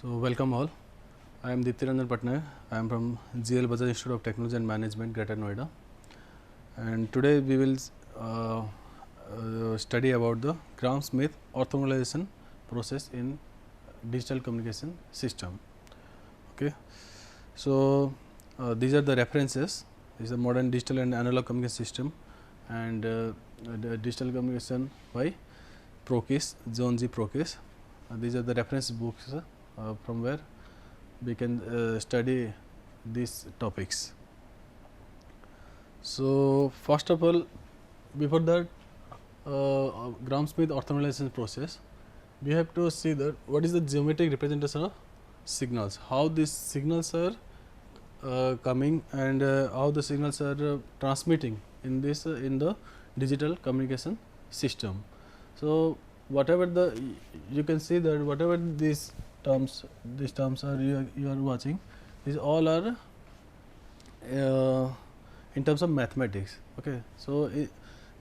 So, welcome all. I am Diptiranjan Patnaik. I am from GL Bajaj Institute of Technology and Management, Greater Noida. And today we will study about the Gram-Schmidt orthogonalization process in digital communication system. Okay. So, these are the references. This is the modern digital and analog communication system, and the digital communication by Prokis, John G. Prokis. These are the reference books from where we can study these topics. So, first of all, before that Gram-Schmidt orthogonalization process, we have to see that what is the geometric representation of signals, how these signals are coming, and how the signals are transmitting in this in the digital communication system. So, whatever the you can see that whatever these terms are you are watching, these all are in terms of mathematics. Okay. So,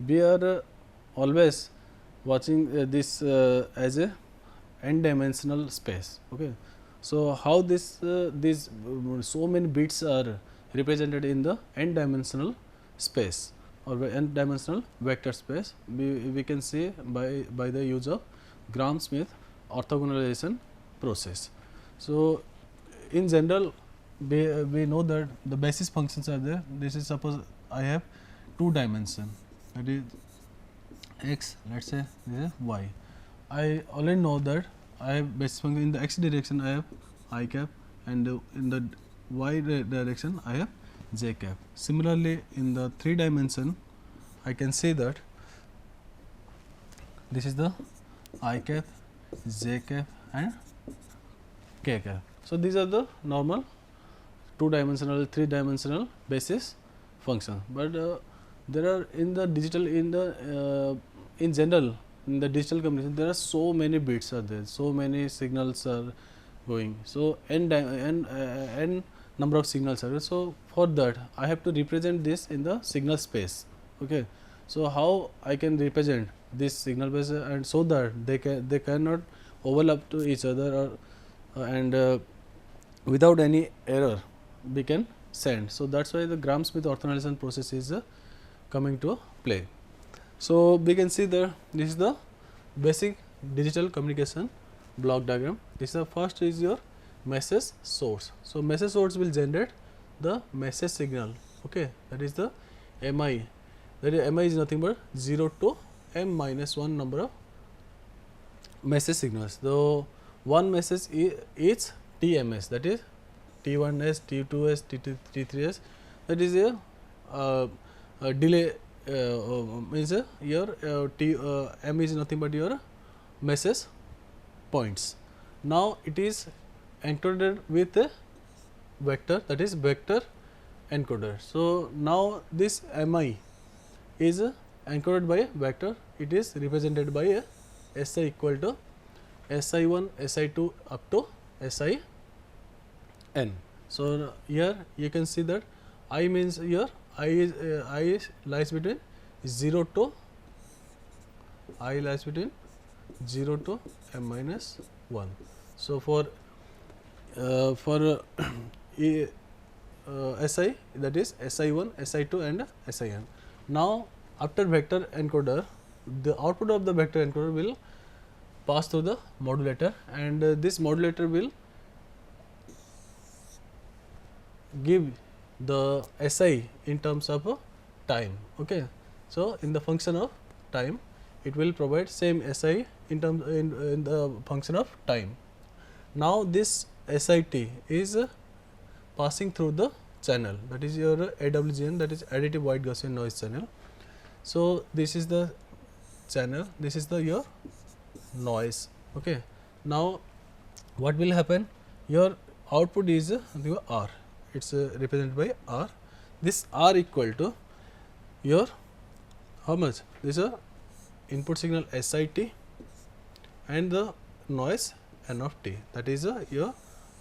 we are always watching this as a n dimensional space. Okay. So, how this these so many bits are represented in the n dimensional space or n dimensional vector space, we can see by the use of Gram-Schmidt orthogonalization process. So, in general we know that the basis functions are there. This is, suppose I have two dimension, that is x, let us say this is y. I already know that I have basis function in the x direction I have I cap, and in the y direction I have j cap. Similarly, in the 3 dimension I can say that this is the I cap, j cap and k cap. So, these are the normal 2 dimensional, 3 dimensional basis function, but there are in the digital in general in the digital communication there are so many bits are there, so many signals are going. So, n number of signals are there. So, for that I have to represent this in the signal space. Okay. So, how I can represent this signal space, and so that they cannot overlap to each other, or and without any error we can send. So, that is why the Gram-Schmidt orthogonalization process is coming to play. So, we can see that this is the basic digital communication block diagram. This is the first is your message source. So, message source will generate the message signal. Okay. That is the MI, that is MI is nothing but 0 to m minus 1 number of message signals. So, one message is TMS, that is T1s, T2s, T3s, that is a delay means your m is nothing but your message points. Now, it is encoded with a vector, that is vector encoder. So, now this MI is encoded by a vector, it is represented by a SI equal to SI1, SI2 up to SIN. So, here you can see that I means here I lies between 0 to m minus 1. So, for SI, that is SI1, SI2 and SIN. Now, after vector encoder, the output of the vector encoder will pass through the modulator, and this modulator will give the SI in terms of time. Okay. So, in the function of time it will provide same SI in terms in the function of time. Now, this SIT is passing through the channel, that is your AWGN, that is additive wide Gaussian noise channel. So, this is the channel, this is the your noise. Okay. Now, what will happen, your output is your R, it is represented by R. This R equal to your how much, this is a input signal SIT and the noise N of t, that is your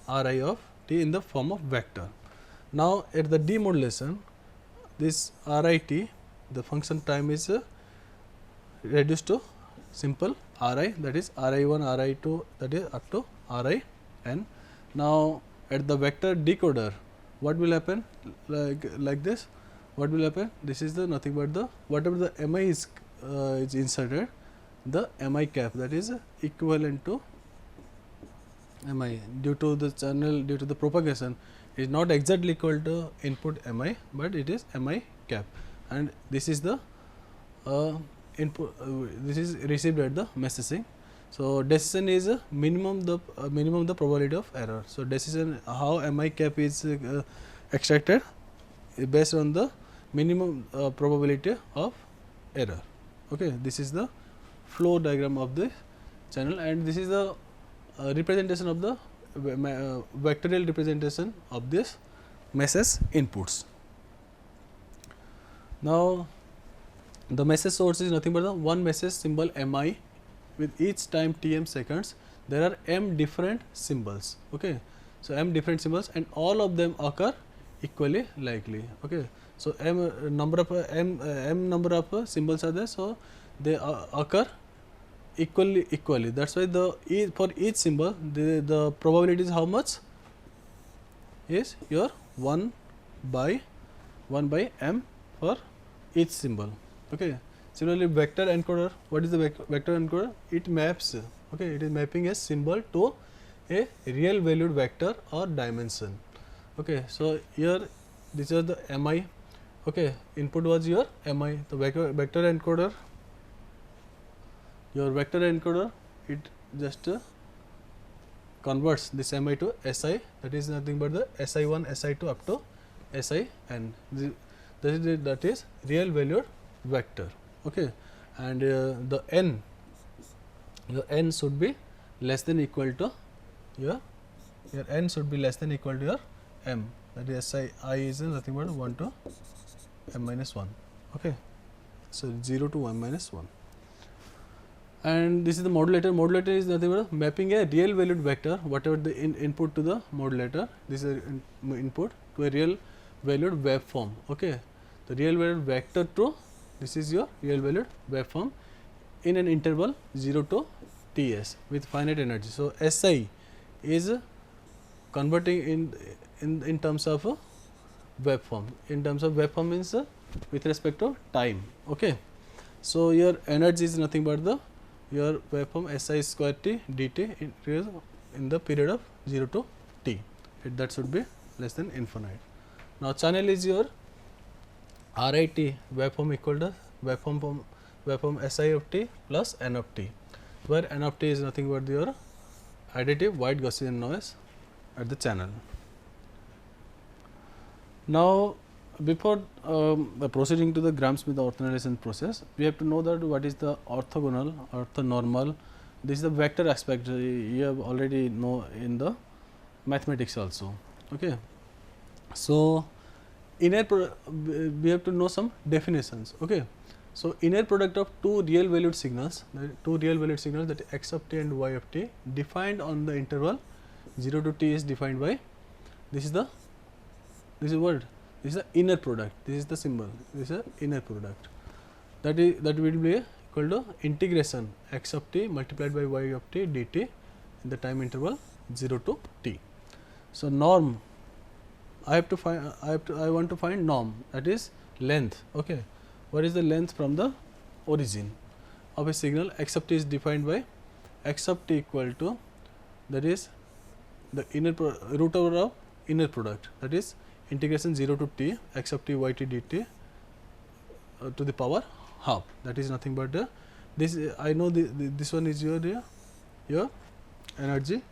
Ri of t in the form of vector. Now, at the demodulation, this RIT, the function time is reduced to simple Ri, that is Ri1, Ri2, that is up to Ri n. Now, at the vector decoder, what will happen? Like this, what will happen? This is the nothing but the whatever the mi is inserted, the mi cap, that is equivalent to mi due to the channel, due to the propagation is not exactly equal to input mi, but it is mi cap, and this is the input this is received at the messaging. So, decision is minimum the probability of error. So, decision how mi cap is extracted based on the minimum probability of error. Okay. This is the flow diagram of the channel, and this is the representation of the vectorial representation of this message inputs. Now, the message source is nothing but the one message symbol mi. With each time Tm seconds, there are m different symbols. Okay. So, m different symbols and all of them occur equally likely. Okay. So, m number of symbols are there. So, they occur equally. That is why the for each symbol the probability is how much is your 1 by m for each symbol. Okay. Similarly, vector encoder, what is the vector encoder? It maps, okay, it is mapping a symbol to a real valued vector or dimension. Okay. So, here these are the mi, okay, input was your mi, the vector encoder, your vector encoder, it just converts this mi to si, that is nothing but the si1, si2 up to sin, that is real valued vector. Okay. And the n, your n should be less than equal to your n should be less than equal to your m, that is si I is nothing but 1 to m minus 1. Okay. So, 0 to m minus 1, and this is the modulator. Modulator is nothing but mapping a real valued vector, whatever the input to the modulator, this is input to a real valued waveform. Okay. The real valued vector to this is your real valued waveform in an interval 0 to Ts with finite energy. So, Si is converting in terms of a waveform. In terms of waveform means with respect to time. Okay. So, your energy is nothing but the your waveform Si square t dt in the period of 0 to t, that should be less than infinite. Now, channel is your RIT waveform equal to waveform Si of t plus n of t, where n of t is nothing but your additive white Gaussian noise at the channel. Now, before proceeding to the Gram-Schmidt orthonormalization process, we have to know that what is the orthogonal, orthonormal. This is the vector aspect you have already know in the mathematics also. Okay. So, we have to know some definitions. Okay. So, inner product of two real valued signals, that x of t and y of t defined on the interval 0 to t is defined by this is word, this is the inner product, this is the symbol, this is the inner product, that will be equal to integration x of t multiplied by y of t dt in the time interval 0 to t. So, norm, I want to find norm, that is length. Okay. What is the length from the origin of a signal? X of t is defined by x of t equal to, that is the root over of inner product, that is integration 0 to t x of t y t dt to the power half, that is nothing but this I know this one is your energy,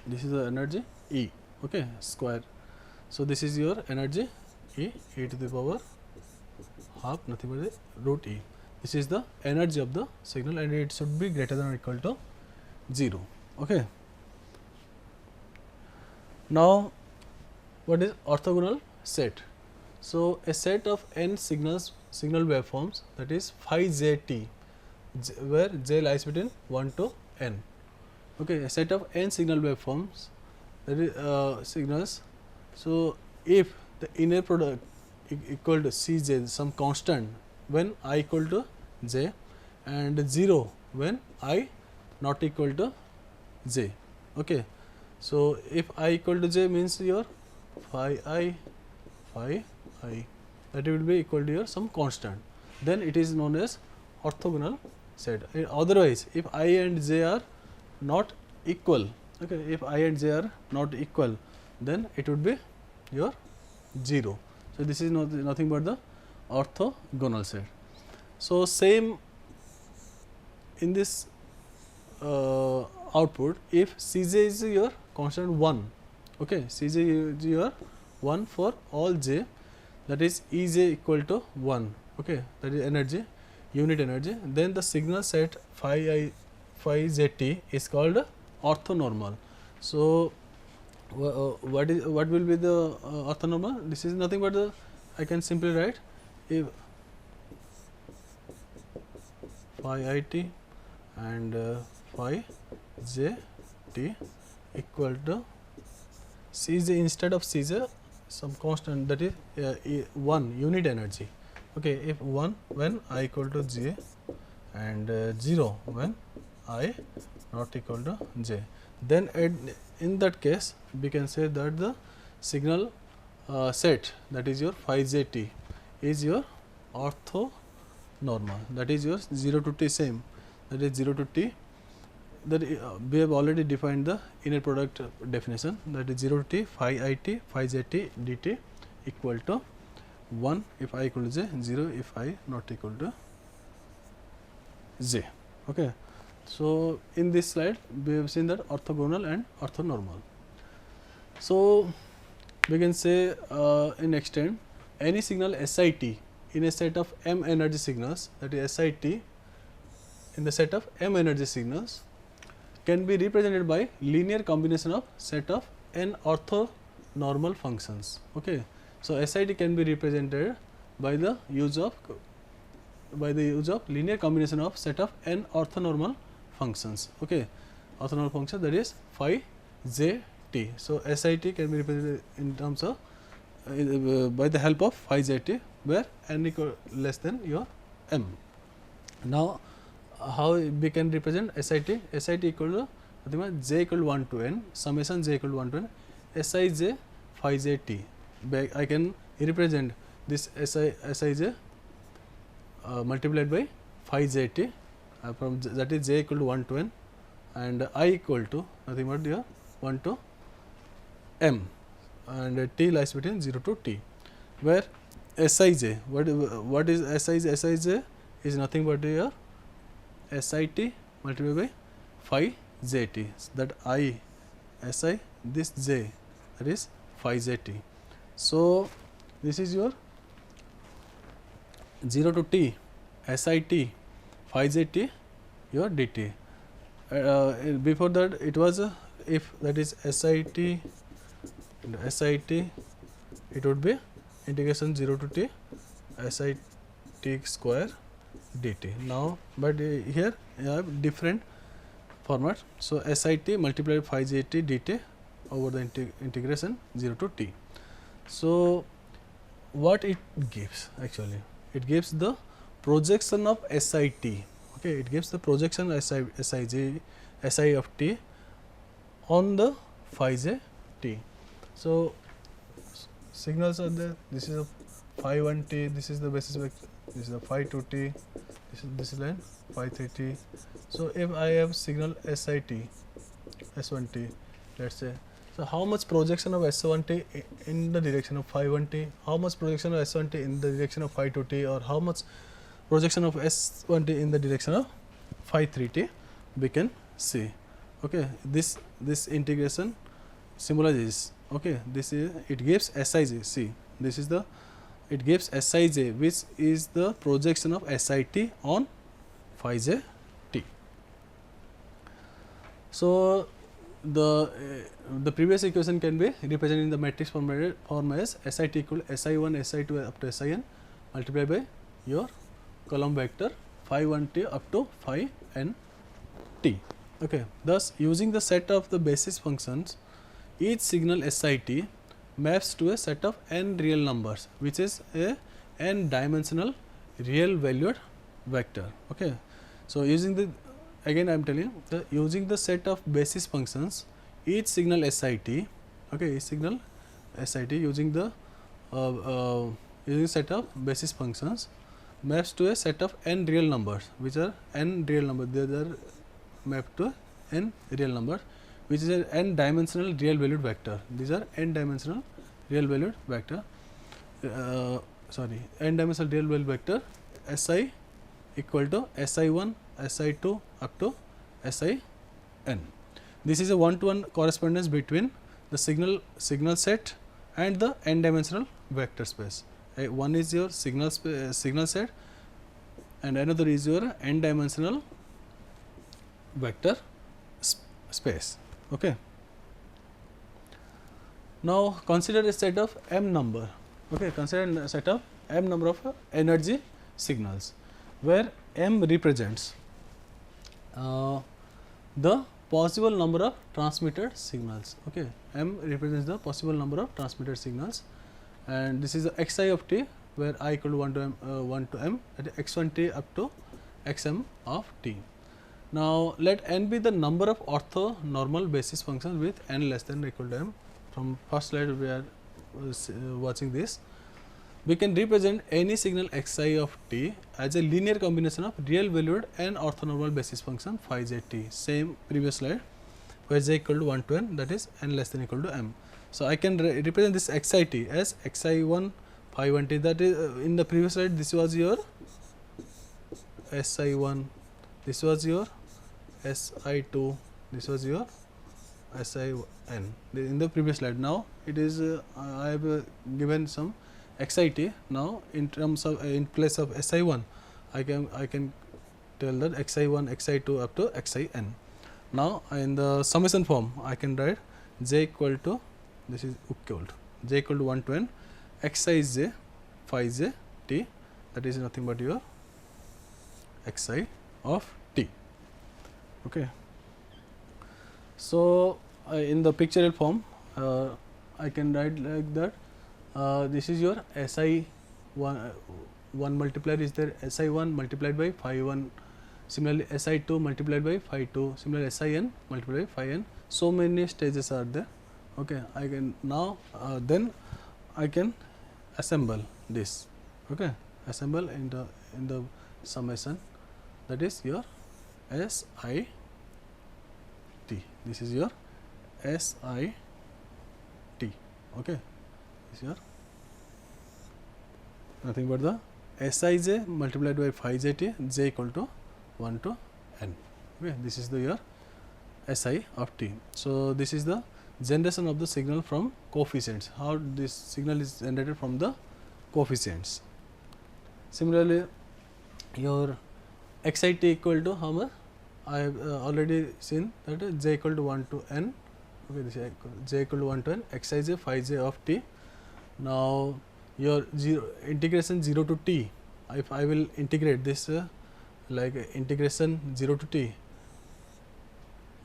this is the energy E, okay, square. So, this is your energy E to the power half, nothing but the root E. This is the energy of the signal and it should be greater than or equal to 0. Okay. Now, what is orthogonal set? So, a set of n signal waveforms, that is phi j t, where j lies between 1 to n. Okay, a set of n signal waveforms, that is signals. So, if the inner product equal to C j, some constant when I equal to j, and 0 when I not equal to j. Okay. So, if I equal to j means your phi I that will be equal to your some constant, then it is known as orthogonal set. Otherwise, if I and j are not equal, okay, if I and j are not equal, then it would be your 0. So, this is nothing but the orthogonal set. So, same in this output, if Cj is your constant 1, okay, Cj is your 1 for all j, that is Ej equal to 1, okay, that is energy, unit energy, then the signal set phi zt is called orthonormal. So, what will be the orthonormal? This is nothing but the, I can simply write if phi it and phi j t equal to Cj, instead of Cj some constant, that is 1 unit energy, okay, if 1 when I equal to j and 0 when I not equal to j, then in that case we can say that the signal set, that is your phi j t, is your orthonormal, that is your 0 to t same, that is 0 to t, that we have already defined the inner product definition, that is 0 to t phi it phi j t dt equal to 1 if I equal to j, 0 if I not equal to j. Okay. So, in this slide we have seen that orthogonal and orthonormal. So, we can say in extent, any signal SIT in a set of m energy signals, that is SIT in the set of m energy signals, can be represented by linear combination of set of n orthonormal functions. Okay. So, SIT can be represented by the use of linear combination of set of n orthonormal functions. Okay. Orthonormal function, that is phi j t. So, SIT can be represented in terms of by the help of phi j t, where n equal less than your m. Now, how we can represent SIT? SIT equal to nothing but j equal to 1 to n summation j equal to 1 to n Sij phi j t. I can represent this Sij multiplied by phi j t from that is j equal to 1 to n and I equal to nothing but your 1 to m and t lies between 0 to t, where Sij, what is Sij? Sij is nothing but your SIT multiplied by phi j t, that I Si, this j, that is phi j t. So, this is your 0 to t SIT phi j t your dt. Before that it was if that is SIT it would be integration 0 to t SIT square dt. Now, but here you have different format. So, SIT multiplied phi j t dt over the integration 0 to t. So, what it gives actually? It gives the projection of SIT. Okay, it gives the projection Si of t on the phi j t. So, signals are there. This is a phi 1 t. This is the basis vector. This is the phi 2 t. This is line phi 3 t. So, if I have signal SIT S1 t, let's say. So, how much projection of S1 t in the direction of phi 1 t? How much projection of S1 t in the direction of phi 2 t, or how much projection of S1 t in the direction of phi 3 t? We can see. Okay, this integration symbolizes. Okay, this is it gives Sij. See, this is the it gives Sij, which is the projection of SIT on phi j t. So, the previous equation can be represented in the matrix form as SIT equal to Si1 Si2 up to Sin multiplied by your column vector phi 1 t up to phi n t. Okay. Thus, using the set of the basis functions, each signal SIT maps to a set of n real numbers, which is a n dimensional real valued vector. Okay. So, using again I am telling the using the set of basis functions, each signal SIT, okay, each signal SIT using the using set of basis functions maps to a set of n real numbers, which are n real numbers. They are mapped to n real numbers, which is an n dimensional real valued vector. These are n dimensional real valued vector. N dimensional real valued vector Si equal to Si1, Si2 up to Sin. This is a one-to-one correspondence between the signal set and the n dimensional vector space. One is your signal set and another is your n dimensional vector space. Okay. Now consider a set of m number. Okay, consider a set of m number of energy signals, where m represents the possible number of transmitted signals. Okay, m represents the possible number of transmitted signals, and this is the xi of t, where I equal to 1 to m, that is x1 t up to xm of t. Now let n be the number of orthonormal basis functions with n less than or equal to m. From first slide we are watching this. We can represent any signal xi of t as a linear combination of real valued and orthonormal basis function phi j t. Same previous slide, where j equal to 1 to n, that is n less than or equal to m. So I can represent this xi t as xi1 phi 1 t. That is in the previous slide this was your si1, this was your si2, this was your sin in the previous slide. Now it is I have given some xit. Now in terms of in place of si1, I can tell that xi1, xi2 up to xin. Now in the summation form I can write j equal to, this is equal to j equal to 1 to n, xi is j, phi j t, that is nothing but your xi of t. Okay. So in the pictorial form I can write like that. This is your Si1 multiplier is there, Si1 multiplied by phi 1, similarly Si2 multiplied by phi 2, similarly Sin multiplied by phi n. So many stages are there. Okay, I can now then I can assemble this. Okay, assemble in the summation, that is your Si t. This is your Si t. Okay, this is your nothing but the Sij multiplied by phi j t, j equal to 1 to n. Okay, this is the your Si of t. So this is the generation of the signal from coefficients. How this signal is generated from the coefficients. Similarly, your xit equal to how much? I have already seen that j equal to 1 to n. Okay, this is j equal to 1 to n, xij phi j of t. Now your integration 0 to t, if I will integrate this like integration 0 to t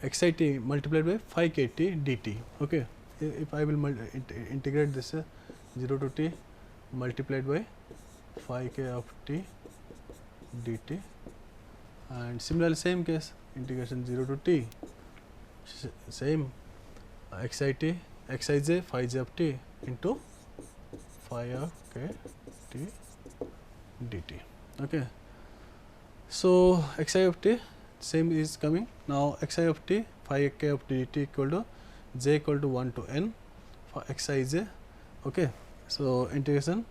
xit multiplied by phi k t dt. Okay, if I will integrate this 0 to t multiplied by phi k of t dt, and similarly same case integration 0 to t same xit xij phi j of t into phi of k t dt. Okay, so xi of t same is coming. Now xi of t phi k of t dt equal to j equal to 1 to n for xij. Okay, so integration,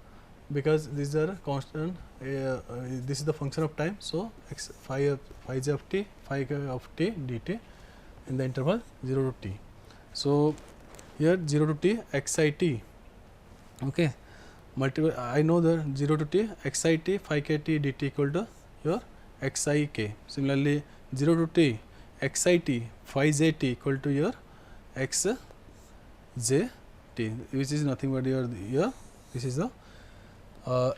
because these are constant, this is the function of time. So phi j of t phi k of t dt in the interval 0 to t. So here 0 to t xit. Okay, I know the 0 to t xit phi k t dt equal to your xik. Similarly 0 to t xit phi j t equal to your xj t, which is nothing but your this is the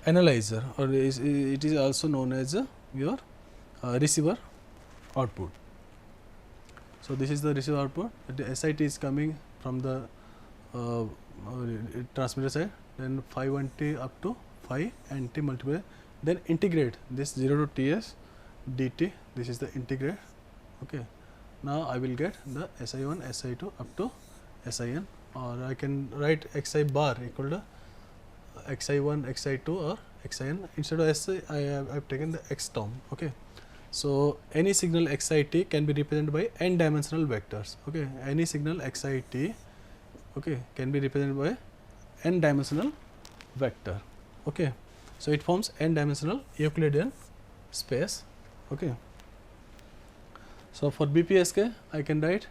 analyzer, or it is also known as your receiver output. So this is the receiver output. The SIT is coming from the transmitter side, then phi 1 t up to phi n t multiply, then integrate this 0 to ts dt. This is the integrate Okay. Now I will get the SI1, SI2 up to SIN, or I can write Xi bar equal to Xi1, Xi2 or Xin. Instead of SI, I have taken the X term. Okay. So any signal Xit can be represented by n dimensional vectors. Okay. Any signal Xit, okay, can be represented by n dimensional vector. Okay. So it forms n dimensional Euclidean space. Okay. So for BPSK, I can write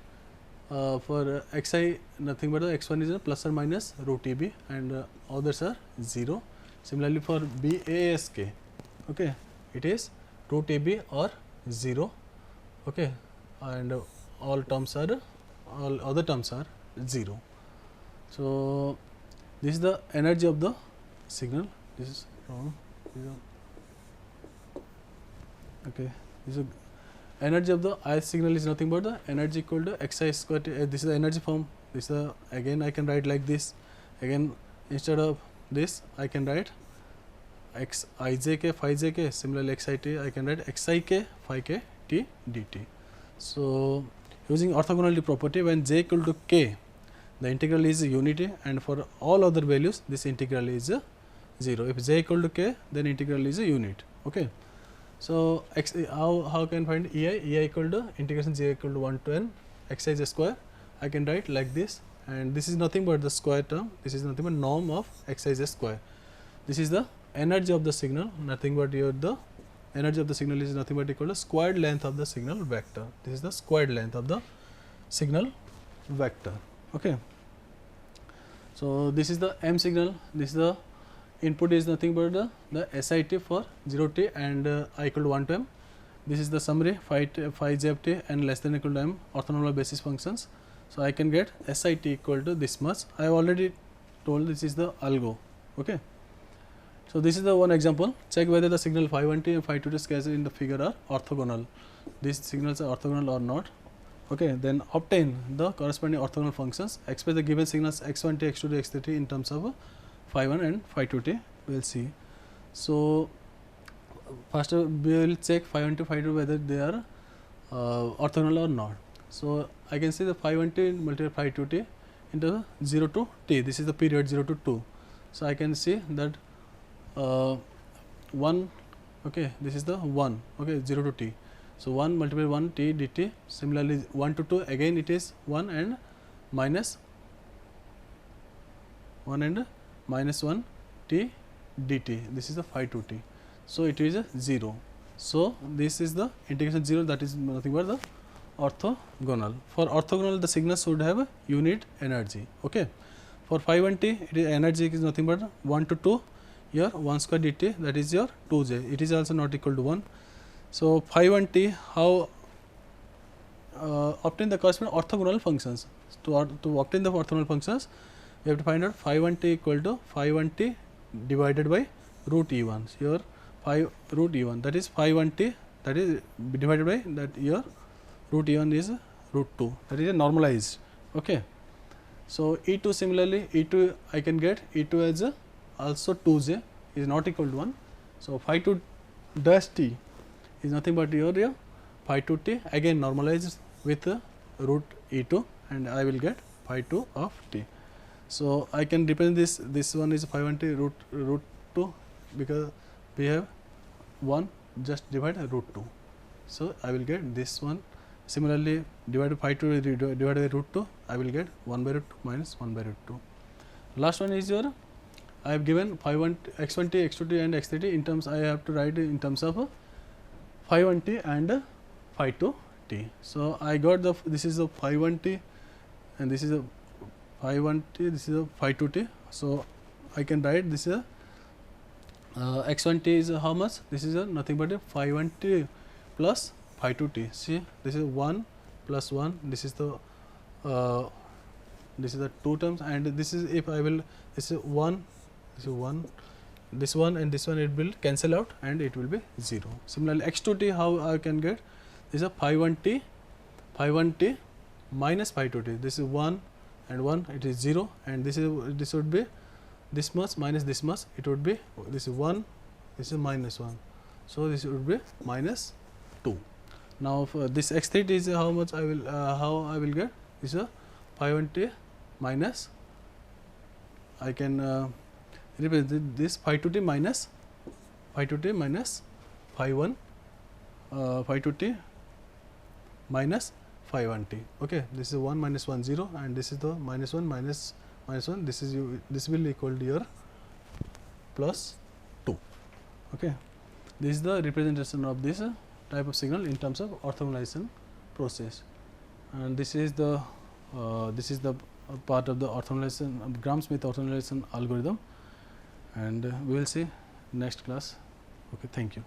for Xi nothing but the x1 is a plus or minus root EB, and others are 0. Similarly for BASK, okay, it is root EB or 0. Okay, and all other terms are 0. So this is the energy of the signal. This is wrong. Okay, this is energy of the ith signal is nothing but the energy equal to Xi square. This is the energy form. This is again I can write like this. Again, instead of this I can write Xijk phi jk. Similarly Xit I can write Xik phi k t dt. So using orthogonality property, when j equal to k, the integral is unity, and for all other values this integral is 0. If j equal to k, then integral is a unit. Okay. So how can find EI? EI equal to integration j equal to 1 to n Xij square. I can write like this, and this is nothing but the square term. This is nothing but norm of Xij square. This is the energy of the signal, nothing but the energy of the signal is nothing but equal to squared length of the signal vector. This is the squared length of the signal vector. Okay. So this is the M signal. This is the input is nothing but the SIT for 0t and I equal to 1 to m. This is the summary phi j of t and less than equal to m orthonormal basis functions. So I can get SIT equal to this much. I have already told this is the algo. Okay. So this is the one example. Check whether the signal phi 1t and phi 2t scales in the figure are orthogonal. These signals are orthogonal or not. Okay. Then obtain the corresponding orthogonal functions. Express the given signals x1t, x2t, x3t in terms of phi 1 and phi 2t. We will see. So first we will check phi 1 to phi 2 whether they are orthogonal or not. So I can see the phi 1t multiplied phi 2t into 0 to t. This is the period 0 to 2. So I can see that 1, okay, this is the 1, okay, 0 to t. So 1 multiplied 1 t dt. Similarly 1 to 2 again it is 1 and minus 1 t dt. This is the phi 2t. So it is a 0. So this is the integration 0, that is nothing but the orthogonal. For orthogonal the signal should have a unit energy. Okay. For phi 1t it is energy is nothing but 1 to 2 your 1 square dt, that is your 2j. It is also not equal to 1. So phi 1t, how obtain the corresponding orthogonal functions. To obtain the orthogonal functions, we have to find out phi 1t equal to phi 1t divided by root E1. So your phi root E1, that is phi 1t, that is divided by that your root E1 is root 2, that is a normalized. Okay. So E2 similarly, E2 I can get E2 as a also 2j is not equal to 1. So phi 2 dash t is nothing but your phi 2t again normalized with root E2, and I will get phi 2 of t. So I can represent this one is phi 1t root 2 because we have 1 just divide root 2. So I will get this one. Similarly divided phi 2 divided by root 2, I will get 1 by root 2 minus 1 by root 2. Last one is your, I have given phi 1 x1t, x2t and x3t in terms, I have to write in terms of phi 1t and phi 2t. So I got the, this is the phi 1t and this is a phi 1t, this is a phi 2t. So I can write this is x1t is how much? This is nothing but a phi 1t plus phi 2t. See, this is 1 plus 1, this is the 2 terms, and this is, if I will, this is 1, this is 1, this one and this one, it will cancel out and it will be 0. Similarly x2t, how I can get? This is a phi 1t minus phi 2t. This is 1 and 1, it is 0, and this would be this much minus this much, it would be, this is 1, this is minus 1. So this would be minus 2. Now for this x theta is how much I will get is a phi 1 t minus, I can represent this phi 2 t minus phi 2 t minus phi 1 phi 2 t minus phi 1 t. Okay, this is 1 minus 1 0, and this is the minus 1 minus 1. This is this will equal to your plus 2. Okay, this is the representation of this type of signal in terms of orthogonalization process, and this is the part of the orthogonalization Gram-Schmidt orthogonalization algorithm, and we will see next class. Okay, thank you.